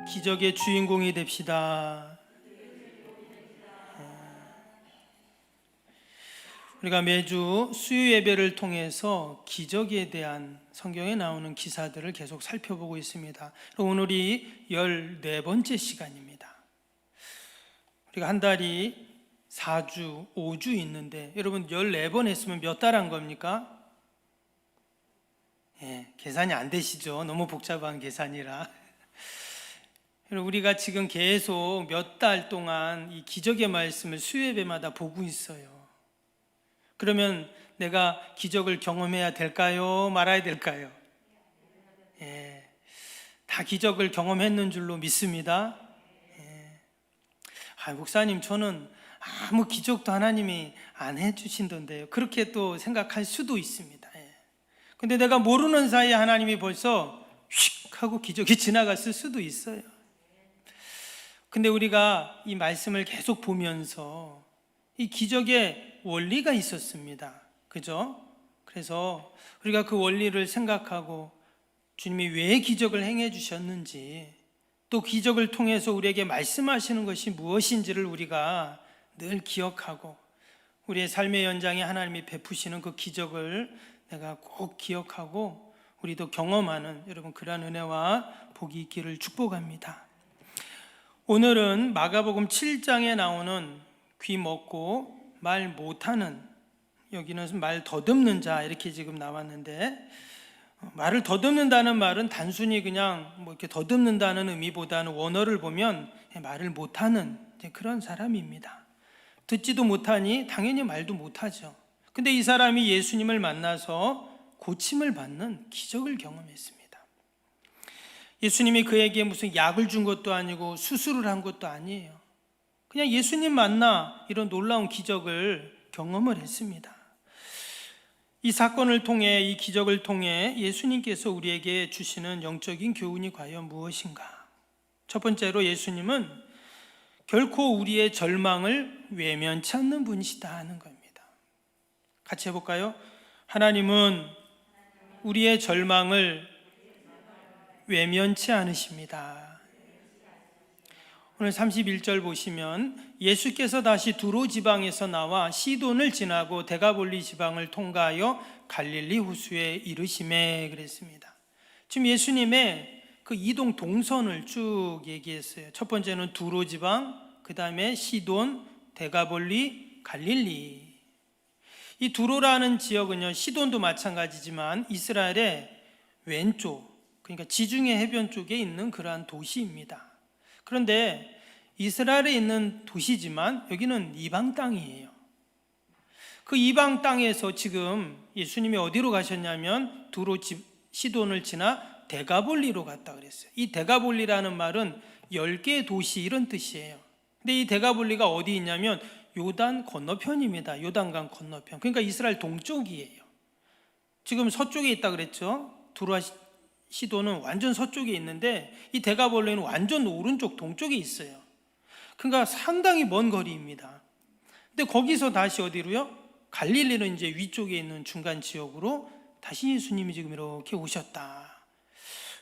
기적의 주인공이 됩시다. 우리가 매주 수요 예배를 통해서 기적에 대한 성경에 나오는 기사들을 계속 살펴보고 있습니다. 오늘이 14번째 시간입니다. 우리가 한 달이 4주, 5주 있는데 여러분 14번 했으면 몇 달 한 겁니까? 계산이 안 되시죠? 너무 복잡한 계산이라. 우리가 지금 계속 몇 달 동안 이 기적의 말씀을 수요 예배마다 보고 있어요. 그러면 내가 기적을 경험해야 될까요? 말아야 될까요? 다 기적을 경험했는 줄로 믿습니다. 목사님, 저는 아무 기적도 하나님이 안 해주신던데요. 그렇게 또 생각할 수도 있습니다. 근데 내가 모르는 사이에 하나님이 벌써 휙 하고 기적이 지나갔을 수도 있어요. 근데 우리가 이 말씀을 계속 보면서 이 기적의 원리가 있었습니다. 그죠? 그래서 우리가 그 원리를 생각하고 주님이 왜 기적을 행해 주셨는지, 또 기적을 통해서 우리에게 말씀하시는 것이 무엇인지를 우리가 늘 기억하고, 우리의 삶의 연장에 하나님이 베푸시는 그 기적을 내가 꼭 기억하고 우리도 경험하는 여러분 그러한 은혜와 복이 있기를 축복합니다. 오늘은 마가복음 7장에 나오는 귀 먹고 말 못하는, 여기는 말 더듬는 자 이렇게 지금 나왔는데, 말을 더듬는다는 말은 단순히 그냥 뭐 이렇게 더듬는다는 의미보다는 원어를 보면 말을 못하는 그런 사람입니다. 듣지도 못하니 당연히 말도 못하죠. 근데 이 사람이 예수님을 만나서 고침을 받는 기적을 경험했습니다. 예수님이 그에게 무슨 약을 준 것도 아니고 수술을 한 것도 아니에요. 그냥 예수님 만나 이런 놀라운 기적을 경험을 했습니다. 이 사건을 통해, 이 기적을 통해 예수님께서 우리에게 주시는 영적인 교훈이 과연 무엇인가? 첫 번째로 예수님은 결코 우리의 절망을 외면치 않는 분이시다 하는 겁니다. 같이 해볼까요? 하나님은 우리의 절망을 외면치 않으십니다. 오늘 31절 보시면 예수께서 다시 두로 지방에서 나와 시돈을 지나고 데가볼리 지방을 통과하여 갈릴리 호수에 이르시매 그랬습니다. 지금 예수님의 그 이동 동선을 쭉 얘기했어요. 첫 번째는 두로 지방, 그 다음에 시돈, 데가볼리, 갈릴리. 이 두로라는 지역은요, 시돈도 마찬가지지만 이스라엘의 왼쪽, 그러니까 지중해 해변 쪽에 있는 그러한 도시입니다. 그런데 이스라엘에 있는 도시지만 여기는 이방 땅이에요. 그 이방 땅에서 지금 예수님이 어디로 가셨냐면 두로 시돈을 지나 데가볼리로 갔다 그랬어요. 이 데가볼리라는 말은 10개의 도시 이런 뜻이에요. 근데 이 데가볼리가 어디 있냐면 요단 건너편입니다. 요단강 건너편. 그러니까 이스라엘 동쪽이에요. 지금 서쪽에 있다 그랬죠. 두로와 시돈은 완전 서쪽에 있는데 이 데가볼리는 완전 오른쪽 동쪽에 있어요. 그러니까 상당히 먼 거리입니다. 근데 거기서 다시 어디로요? 갈릴리는 이제 위쪽에 있는 중간 지역으로 다시 예수님이 지금 이렇게 오셨다.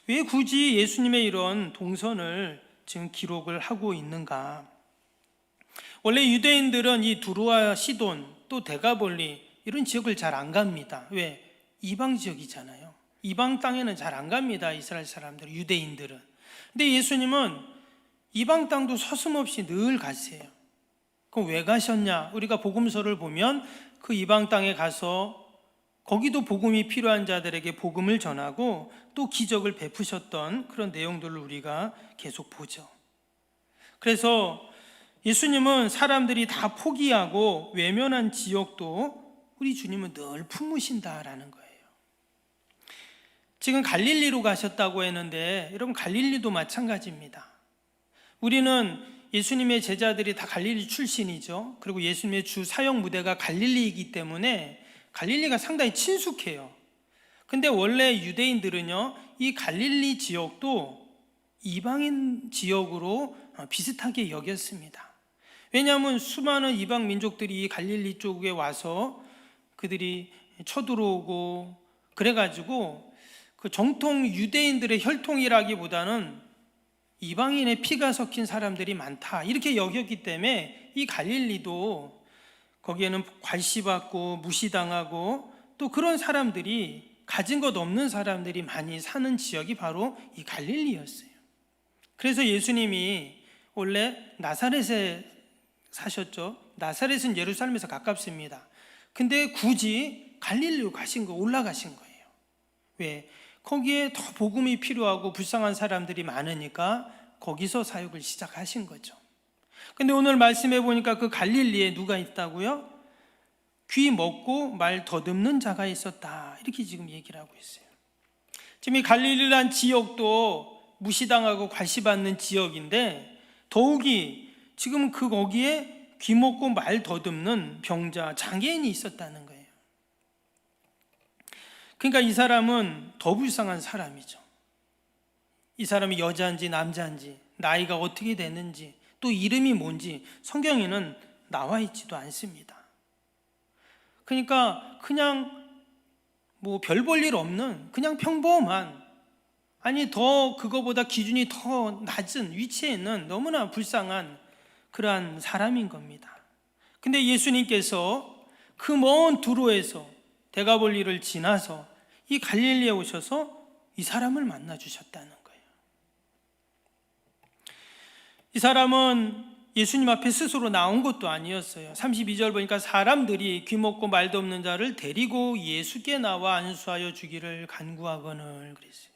왜 굳이 예수님의 이런 동선을 지금 기록을 하고 있는가? 원래 유대인들은 이 두로와 시돈 또 데가볼리 이런 지역을 잘 안 갑니다. 왜? 이방 지역이잖아요. 이방 땅에는 잘 안 갑니다. 이스라엘 사람들, 유대인들은. 근데 예수님은 이방 땅도 서슴없이 늘 가세요. 그럼 왜 가셨냐? 우리가 복음서를 보면 그 이방 땅에 가서 거기도 복음이 필요한 자들에게 복음을 전하고 또 기적을 베푸셨던 그런 내용들을 우리가 계속 보죠. 그래서 예수님은 사람들이 다 포기하고 외면한 지역도 우리 주님은 늘 품으신다라는 거예요. 지금 갈릴리로 가셨다고 했는데 여러분 갈릴리도 마찬가지입니다. 우리는 예수님의 제자들이 다 갈릴리 출신이죠. 그리고 예수님의 주 사역 무대가 갈릴리이기 때문에 갈릴리가 상당히 친숙해요. 근데 원래 유대인들은요, 이 갈릴리 지역도 이방인 지역으로 비슷하게 여겼습니다. 왜냐하면 수많은 이방 민족들이 갈릴리 쪽에 와서 그들이 쳐들어오고 그래가지고 그 정통 유대인들의 혈통이라기보다는 이방인의 피가 섞인 사람들이 많다 이렇게 여겼기 때문에 이 갈릴리도 거기에는 괄시받고 무시당하고 또 그런 사람들이 가진 것 없는 사람들이 많이 사는 지역이 바로 이 갈릴리였어요. 그래서 예수님이 원래 나사렛에 사셨죠. 나사렛은 예루살렘에서 가깝습니다. 근데 굳이 갈릴리로 올라가신 거예요. 왜? 거기에 더 복음이 필요하고 불쌍한 사람들이 많으니까 거기서 사역을 시작하신 거죠. 근데 오늘 말씀해 보니까 그 갈릴리에 누가 있다고요? 귀 먹고 말 더듬는 자가 있었다 이렇게 지금 얘기를 하고 있어요. 지금 이 갈릴리란 지역도 무시당하고 괄시받는 지역인데 더욱이 지금 거기에 귀 먹고 말 더듬는 병자, 장애인이 있었다는 거예요. 그러니까 이 사람은 더 불쌍한 사람이죠. 이 사람이 여자인지 남자인지 나이가 어떻게 되는지 또 이름이 뭔지 성경에는 나와 있지도 않습니다. 그러니까 그냥 별 볼 일 없는 그냥 평범한, 아니 더 그거보다 기준이 더 낮은 위치에 있는 너무나 불쌍한 그러한 사람인 겁니다. 근데 예수님께서 그 먼 두로에서 데가볼리를 지나서 이 갈릴리에 오셔서 이 사람을 만나 주셨다는 거예요. 이 사람은 예수님 앞에 스스로 나온 것도 아니었어요. 32절 보니까 사람들이 귀 먹고 말도 없는 자를 데리고 예수께 나와 안수하여 주기를 간구하거늘 그랬어요.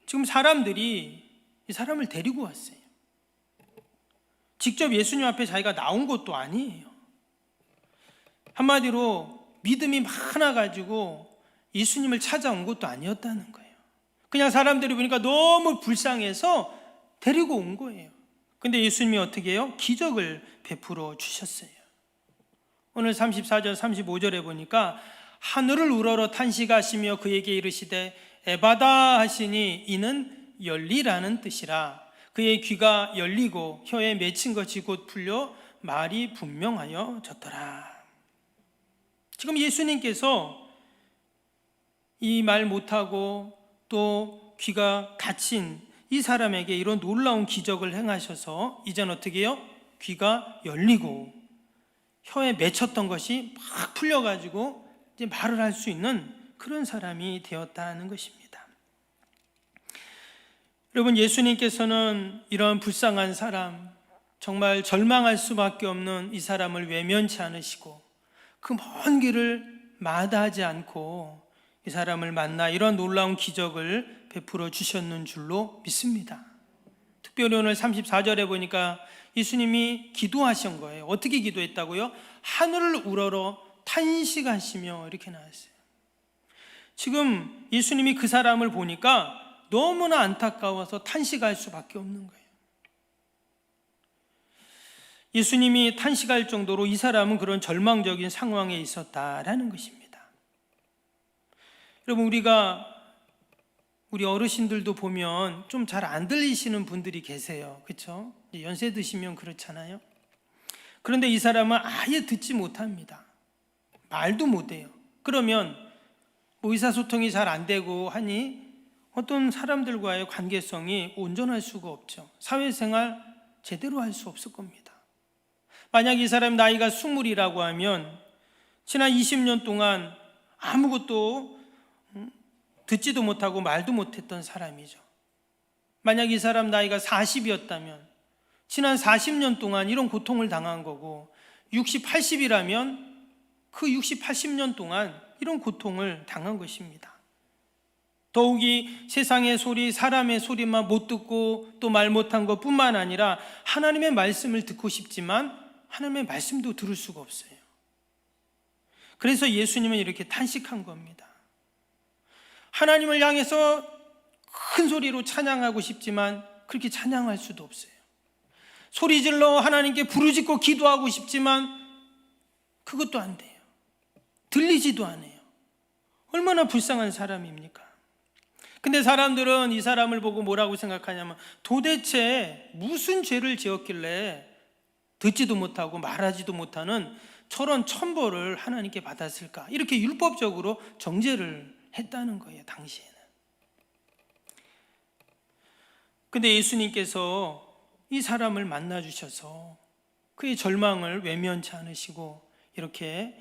지금 사람들이 이 사람을 데리고 왔어요. 직접 예수님 앞에 자기가 나온 것도 아니에요. 한마디로 믿음이 많아가지고 예수님을 찾아온 것도 아니었다는 거예요. 그냥 사람들이 보니까 너무 불쌍해서 데리고 온 거예요. 근데 예수님이 어떻게 해요? 기적을 베풀어 주셨어요. 오늘 34절 35절에 보니까 하늘을 우러러 탄식하시며 그에게 이르시되 에바다 하시니 이는 열리라는 뜻이라. 그의 귀가 열리고 혀에 맺힌 것이 곧 풀려 말이 분명하여 졌더라. 지금 예수님께서 이 말 못하고 또 귀가 닫힌 이 사람에게 이런 놀라운 기적을 행하셔서 이젠 어떻게 해요? 귀가 열리고 혀에 맺혔던 것이 막 풀려가지고 이제 말을 할 수 있는 그런 사람이 되었다는 것입니다. 여러분, 예수님께서는 이런 불쌍한 사람, 정말 절망할 수밖에 없는 이 사람을 외면치 않으시고 그 먼 길을 마다하지 않고 이 사람을 만나 이런 놀라운 기적을 베풀어 주셨는 줄로 믿습니다. 특별히 오늘 34절에 보니까 예수님이 기도하신 거예요. 어떻게 기도했다고요? 하늘을 우러러 탄식하시며 이렇게 나왔어요. 지금 예수님이 그 사람을 보니까 너무나 안타까워서 탄식할 수밖에 없는 거예요. 예수님이 탄식할 정도로 이 사람은 그런 절망적인 상황에 있었다라는 것입니다. 여러분, 우리 어르신들도 보면 좀 잘 안 들리시는 분들이 계세요. 그렇죠? 연세 드시면 그렇잖아요. 그런데 이 사람은 아예 듣지 못합니다. 말도 못해요. 그러면 의사소통이 잘 안 되고 하니 어떤 사람들과의 관계성이 온전할 수가 없죠. 사회생활 제대로 할 수 없을 겁니다. 만약 이 사람 나이가 20이라고 하면 지난 20년 동안 아무것도 듣지도 못하고 말도 못했던 사람이죠. 만약 이 사람 나이가 40이었다면 지난 40년 동안 이런 고통을 당한 거고 60, 80이라면 그 60, 80년 동안 이런 고통을 당한 것입니다. 더욱이 세상의 소리, 사람의 소리만 못 듣고 또 말 못한 것뿐만 아니라 하나님의 말씀을 듣고 싶지만 하나님의 말씀도 들을 수가 없어요. 그래서 예수님은 이렇게 탄식한 겁니다. 하나님을 향해서 큰 소리로 찬양하고 싶지만 그렇게 찬양할 수도 없어요. 소리질러 하나님께 부르짖고 기도하고 싶지만 그것도 안 돼요. 들리지도 않아요. 얼마나 불쌍한 사람입니까? 근데 사람들은 이 사람을 보고 뭐라고 생각하냐면 도대체 무슨 죄를 지었길래 듣지도 못하고 말하지도 못하는 저런 천벌을 하나님께 받았을까? 이렇게 율법적으로 정죄를 했다는 거예요, 당시에는. 근데 예수님께서 이 사람을 만나 주셔서 그의 절망을 외면치 않으시고 이렇게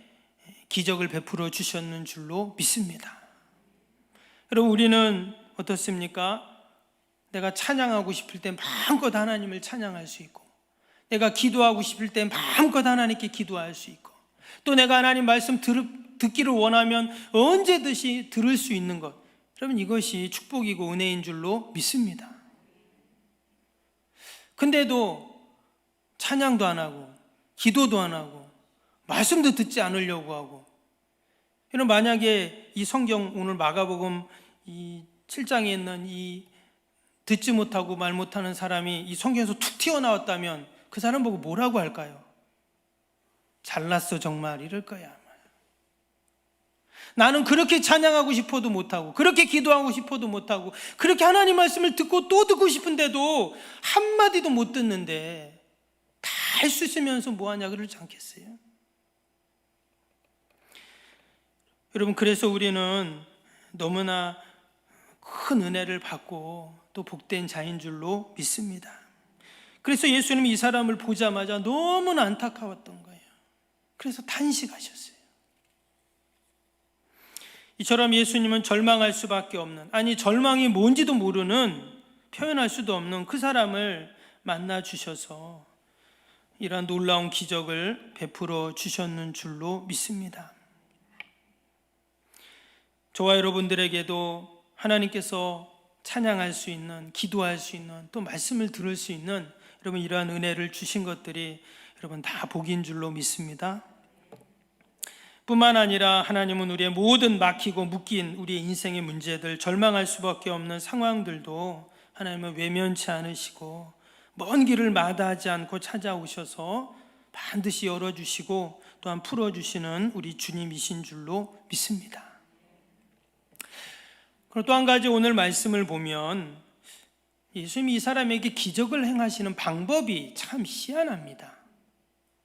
기적을 베풀어 주셨는 줄로 믿습니다. 여러분, 우리는 어떻습니까? 내가 찬양하고 싶을 때 마음껏 하나님을 찬양할 수 있고, 내가 기도하고 싶을 때 마음껏 하나님께 기도할 수 있고, 또 내가 하나님 말씀 듣기를 원하면 언제든지 들을 수 있는 것, 여러분, 이것이 축복이고 은혜인 줄로 믿습니다. 근데도 찬양도 안 하고 기도도 안 하고 말씀도 듣지 않으려고 하고, 여러분, 만약에 이 성경 오늘 마가복음 이 7장에 있는 이 듣지 못하고 말 못하는 사람이 이 성경에서 툭 튀어나왔다면 그 사람 보고 뭐라고 할까요? 잘났어 정말 이럴 거야. 나는 그렇게 찬양하고 싶어도 못하고, 그렇게 기도하고 싶어도 못하고, 그렇게 하나님 말씀을 듣고 또 듣고 싶은데도 한마디도 못 듣는데 다 할 수 있으면서 뭐하냐 그러지 않겠어요? 여러분, 그래서 우리는 너무나 큰 은혜를 받고 또 복된 자인 줄로 믿습니다. 그래서 예수님이 이 사람을 보자마자 너무나 안타까웠던 거예요. 그래서 탄식하셨어요. 이처럼 예수님은 절망할 수밖에 없는, 아니 절망이 뭔지도 모르는, 표현할 수도 없는 그 사람을 만나 주셔서 이러한 놀라운 기적을 베풀어 주셨는 줄로 믿습니다. 저와 여러분들에게도 하나님께서 찬양할 수 있는, 기도할 수 있는, 또 말씀을 들을 수 있는 여러분 이러한 은혜를 주신 것들이 여러분 다 복인 줄로 믿습니다. 뿐만 아니라 하나님은 우리의 모든 막히고 묶인 우리의 인생의 문제들, 절망할 수밖에 없는 상황들도 하나님은 외면치 않으시고 먼 길을 마다하지 않고 찾아오셔서 반드시 열어주시고 또한 풀어주시는 우리 주님이신 줄로 믿습니다. 그리고 또 한 가지 오늘 말씀을 보면 예수님이 이 사람에게 기적을 행하시는 방법이 참 희한합니다.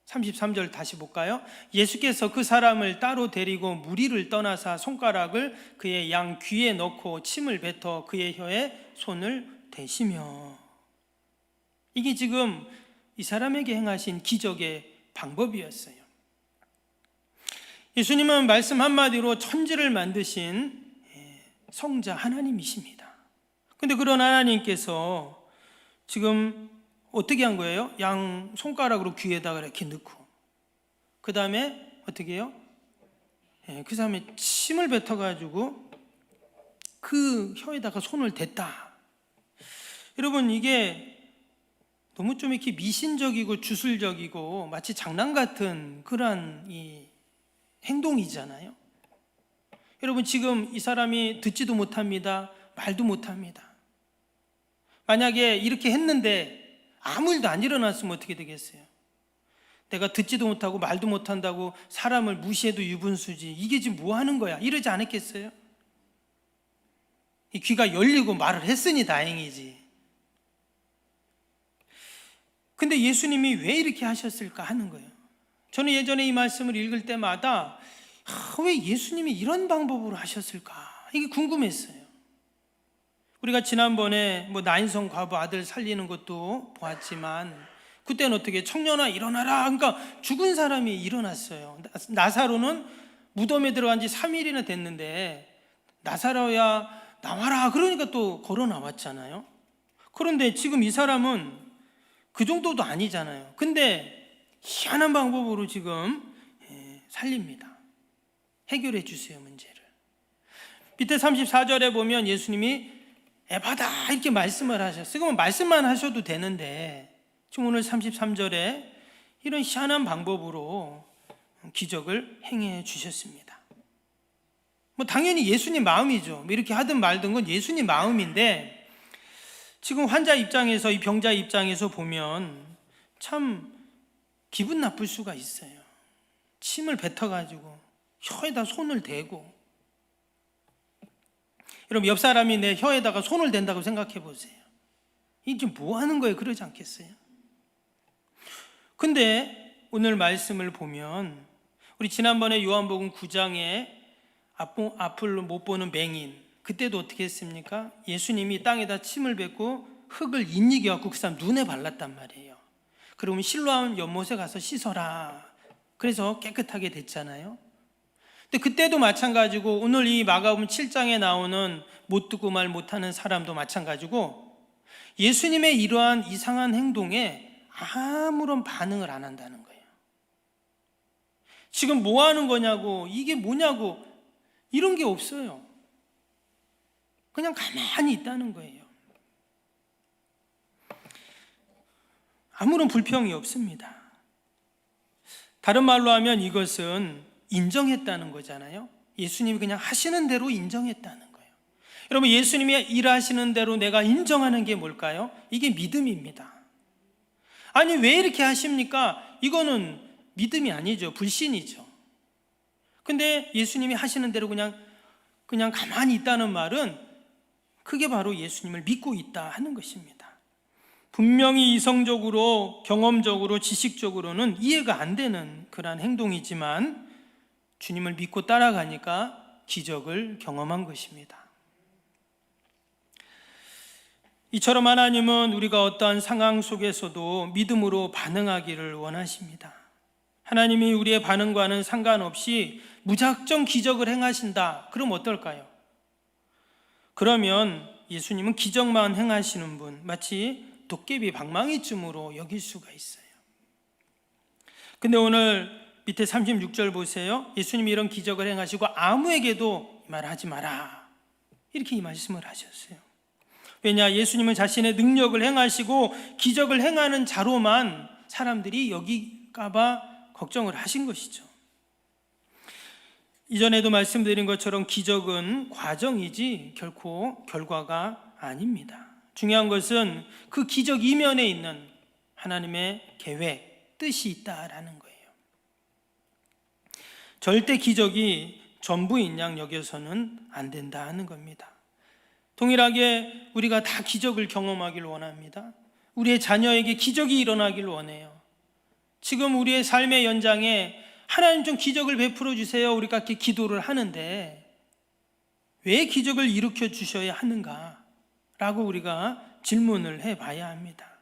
33절 다시 볼까요? 예수께서 그 사람을 따로 데리고 무리를 떠나사 손가락을 그의 양 귀에 넣고 침을 뱉어 그의 혀에 손을 대시며, 이게 지금 이 사람에게 행하신 기적의 방법이었어요. 예수님은 말씀 한마디로 천지를 만드신 성자 하나님이십니다. 근데 그런 하나님께서 지금 어떻게 한 거예요? 양 손가락으로 귀에다가 이렇게 넣고, 그 다음에 어떻게 해요? 그 사람의 침을 뱉어가지고 그 혀에다가 손을 댔다. 여러분, 이게 너무 좀 이렇게 미신적이고 주술적이고 마치 장난 같은 그러한 이 행동이잖아요. 여러분, 지금 이 사람이 듣지도 못합니다. 말도 못합니다. 만약에 이렇게 했는데 아무 일도 안 일어났으면 어떻게 되겠어요? 내가 듣지도 못하고 말도 못한다고 사람을 무시해도 유분수지, 이게 지금 뭐 하는 거야? 이러지 않았겠어요? 이 귀가 열리고 말을 했으니 다행이지. 근데 예수님이 왜 이렇게 하셨을까 하는 거예요. 저는 예전에 이 말씀을 읽을 때마다 왜 예수님이 이런 방법으로 하셨을까, 이게 궁금했어요. 우리가 지난번에 나인성 과부 아들 살리는 것도 보았지만, 그때는 어떻게 청년아 일어나라, 그러니까 죽은 사람이 일어났어요. 나사로는 무덤에 들어간 지 3일이나 됐는데 나사로야 나와라 그러니까 또 걸어 나왔잖아요. 그런데 지금 이 사람은 그 정도도 아니잖아요. 근데 희한한 방법으로 지금 살립니다. 해결해 주세요, 문제를. 밑에 34절에 보면 예수님이 에바다 이렇게 말씀을 하셨어요. 그러면 말씀만 하셔도 되는데 지금 오늘 33절에 이런 희한한 방법으로 기적을 행해 주셨습니다. 당연히 예수님 마음이죠. 이렇게 하든 말든 건 예수님 마음인데, 지금 환자 입장에서, 이 병자 입장에서 보면 참 기분 나쁠 수가 있어요. 침을 뱉어가지고 혀에다 손을 대고, 여러분 옆 사람이 내 혀에다가 손을 댄다고 생각해 보세요. 이게 뭐 하는 거예요? 그러지 않겠어요? 근데 오늘 말씀을 보면 우리 지난번에 요한복음 9장에 앞을 못 보는 맹인, 그때도 어떻게 했습니까? 예수님이 땅에다 침을 뱉고 흙을 인이게 갖고 그 사람 눈에 발랐단 말이에요. 그러면 실로암 연못에 가서 씻어라. 그래서 깨끗하게 됐잖아요. 근데 그때도 마찬가지고 오늘 이 마가복음 7장에 나오는 못 듣고 말 못하는 사람도 마찬가지고 예수님의 이러한 이상한 행동에 아무런 반응을 안 한다는 거예요. 지금 뭐 하는 거냐고, 이게 뭐냐고, 이런 게 없어요. 그냥 가만히 있다는 거예요. 아무런 불평이 없습니다. 다른 말로 하면 이것은 인정했다는 거잖아요. 예수님이 그냥 하시는 대로 인정했다는 거예요. 여러분, 예수님이 일하시는 대로 내가 인정하는 게 뭘까요? 이게 믿음입니다. 아니, 왜 이렇게 하십니까? 이거는 믿음이 아니죠. 불신이죠. 근데 예수님이 하시는 대로 그냥 가만히 있다는 말은 그게 바로 예수님을 믿고 있다 하는 것입니다. 분명히 이성적으로, 경험적으로, 지식적으로는 이해가 안 되는 그러한 행동이지만 주님을 믿고 따라가니까 기적을 경험한 것입니다. 이처럼 하나님은 우리가 어떠한 상황 속에서도 믿음으로 반응하기를 원하십니다. 하나님이 우리의 반응과는 상관없이 무작정 기적을 행하신다. 그럼 어떨까요? 그러면 예수님은 기적만 행하시는 분, 마치 도깨비 방망이쯤으로 여길 수가 있어요. 근데 오늘 밑에 36절 보세요. 예수님이 이런 기적을 행하시고 아무에게도 말하지 마라. 이렇게 이 말씀을 하셨어요. 왜냐? 예수님은 자신의 능력을 행하시고 기적을 행하는 자로만 사람들이 여길까봐 걱정을 하신 것이죠. 이전에도 말씀드린 것처럼 기적은 과정이지 결코 결과가 아닙니다. 중요한 것은 그 기적 이면에 있는 하나님의 계획, 뜻이 있다라는 거예요. 절대 기적이 전부인 양 여겨서는 안 된다 하는 겁니다. 동일하게 우리가 다 기적을 경험하길 원합니다. 우리의 자녀에게 기적이 일어나길 원해요. 지금 우리의 삶의 연장에 하나님 좀 기적을 베풀어 주세요. 우리가 이렇게 기도를 하는데 왜 기적을 일으켜 주셔야 하는가? 라고 우리가 질문을 해봐야 합니다.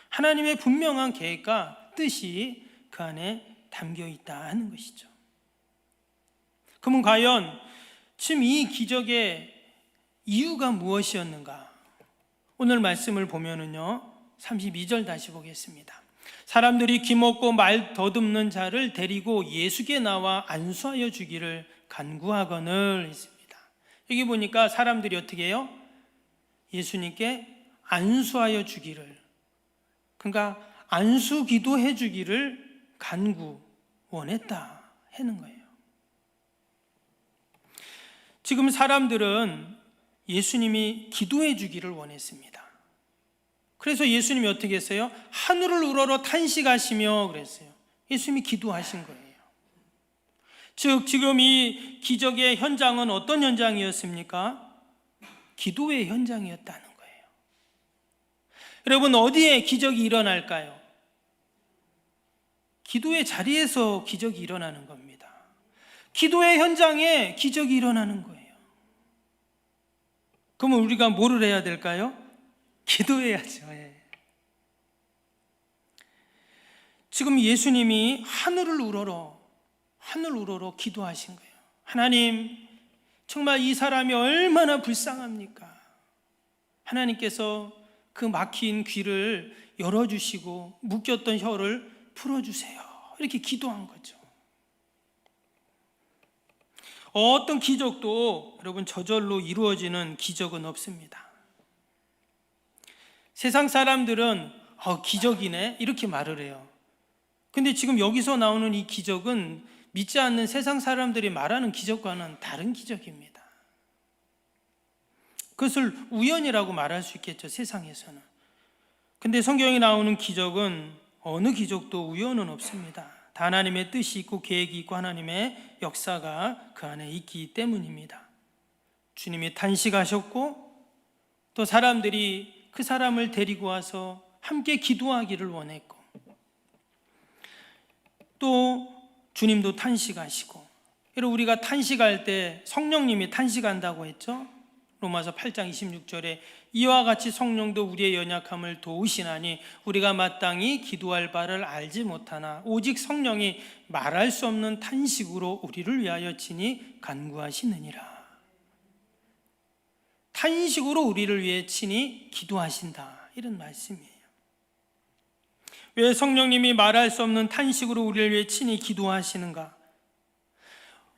하나님의 분명한 계획과 뜻이 그 안에 담겨 있다 하는 것이죠. 그러면 과연 지금 이 기적의 이유가 무엇이었는가? 오늘 말씀을 보면은요, 32절 다시 보겠습니다. 사람들이 기먹고 말 더듬는 자를 데리고 예수께 나와 안수하여 주기를 간구하거늘 했습니다. 여기 보니까 사람들이 어떻게 해요? 예수님께 안수하여 주기를, 그러니까 안수 기도해 주기를 간구 원했다 하는 거예요. 지금 사람들은 예수님이 기도해 주기를 원했습니다. 그래서 예수님이 어떻게 했어요? 하늘을 우러러 탄식하시며 그랬어요. 예수님이 기도하신 거예요. 즉 지금 이 기적의 현장은 어떤 현장이었습니까? 기도의 현장이었다는 거예요. 여러분, 어디에 기적이 일어날까요? 기도의 자리에서 기적이 일어나는 겁니다. 기도의 현장에 기적이 일어나는 거예요. 그러면 우리가 뭐를 해야 될까요? 기도해야죠. 지금 예수님이 하늘을 우러러 기도하신 거예요. 하나님, 정말 이 사람이 얼마나 불쌍합니까? 하나님께서 그 막힌 귀를 열어주시고 묶였던 혀를 풀어주세요. 이렇게 기도한 거죠. 어떤 기적도 여러분 저절로 이루어지는 기적은 없습니다. 세상 사람들은 기적이네 이렇게 말을 해요. 근데 지금 여기서 나오는 이 기적은 믿지 않는 세상 사람들이 말하는 기적과는 다른 기적입니다. 그것을 우연이라고 말할 수 있겠죠, 세상에서는. 근데 성경에 나오는 기적은 어느 기적도 우연은 없습니다. 다 하나님의 뜻이 있고 계획이 있고 하나님의 역사가 그 안에 있기 때문입니다. 주님이 탄식하셨고 또 사람들이 그 사람을 데리고 와서 함께 기도하기를 원했고 또 주님도 탄식하시고, 여러분 우리가 탄식할 때 성령님이 탄식한다고 했죠? 로마서 8장 26절에 이와 같이 성령도 우리의 연약함을 도우시나니 우리가 마땅히 기도할 바를 알지 못하나 오직 성령이 말할 수 없는 탄식으로 우리를 위하여 친히 간구하시느니라. 탄식으로 우리를 위해 친히 기도하신다, 이런 말씀이에요. 왜 성령님이 말할 수 없는 탄식으로 우리를 위해 친히 기도하시는가?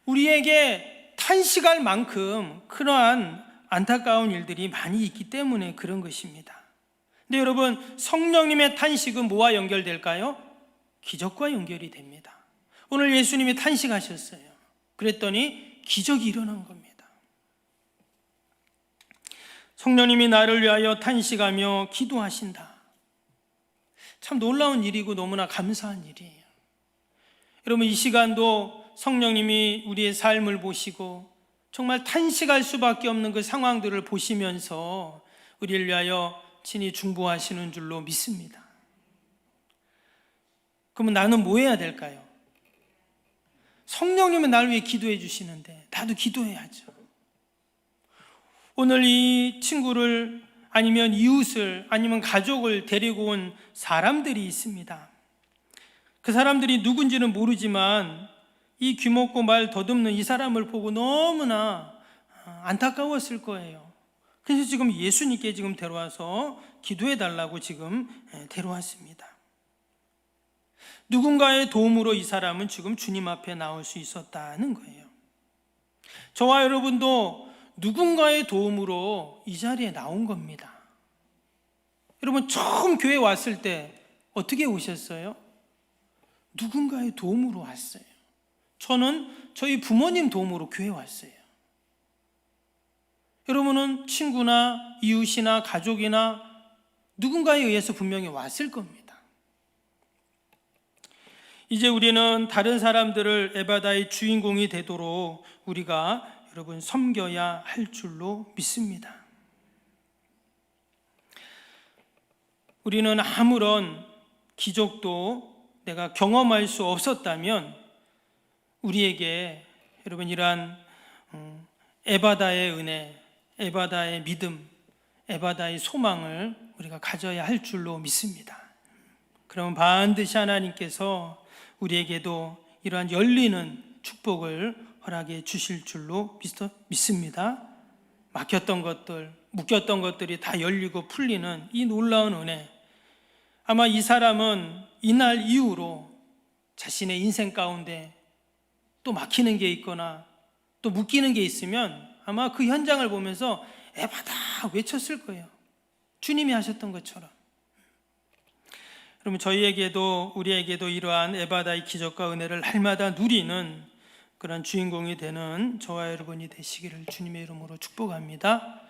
우리에게 탄식할 만큼 그러한 안타까운 일들이 많이 있기 때문에 그런 것입니다. 근데 여러분, 성령님의 탄식은 뭐와 연결될까요? 기적과 연결이 됩니다. 오늘 예수님이 탄식하셨어요. 그랬더니 기적이 일어난 겁니다. 성령님이 나를 위하여 탄식하며 기도하신다. 참 놀라운 일이고 너무나 감사한 일이에요. 여러분, 이 시간도 성령님이 우리의 삶을 보시고 정말 탄식할 수밖에 없는 그 상황들을 보시면서 우리를 위하여 친히 중보하시는 줄로 믿습니다. 그러면 나는 뭐 해야 될까요? 성령님은 나를 위해 기도해 주시는데 나도 기도해야죠. 오늘 이 친구를 아니면 이웃을 아니면 가족을 데리고 온 사람들이 있습니다. 그 사람들이 누군지는 모르지만 이 귀먹고 말 더듬는 이 사람을 보고 너무나 안타까웠을 거예요. 그래서 지금 예수님께 지금 데려와서 기도해 달라고 지금 데려왔습니다. 누군가의 도움으로 이 사람은 지금 주님 앞에 나올 수 있었다는 거예요. 저와 여러분도 누군가의 도움으로 이 자리에 나온 겁니다. 여러분, 처음 교회 왔을 때 어떻게 오셨어요? 누군가의 도움으로 왔어요. 저는 저희 부모님 도움으로 교회 왔어요. 여러분은 친구나 이웃이나 가족이나 누군가에 의해서 분명히 왔을 겁니다. 이제 우리는 다른 사람들을 에바다의 주인공이 되도록 우리가 여러분 섬겨야 할 줄로 믿습니다. 우리는 아무런 기적도 내가 경험할 수 없었다면 우리에게 여러분 이러한 에바다의 은혜, 에바다의 믿음, 에바다의 소망을 우리가 가져야 할 줄로 믿습니다. 그러면 반드시 하나님께서 우리에게도 이러한 열리는 축복을 허락해 주실 줄로 믿습니다. 막혔던 것들, 묶였던 것들이 다 열리고 풀리는 이 놀라운 은혜, 아마 이 사람은 이날 이후로 자신의 인생 가운데 또 막히는 게 있거나 또 묶이는 게 있으면 아마 그 현장을 보면서 에바다 외쳤을 거예요. 주님이 하셨던 것처럼. 그러면 저희에게도 우리에게도 이러한 에바다의 기적과 은혜를 날마다 누리는 그런 주인공이 되는 저와 여러분이 되시기를 주님의 이름으로 축복합니다.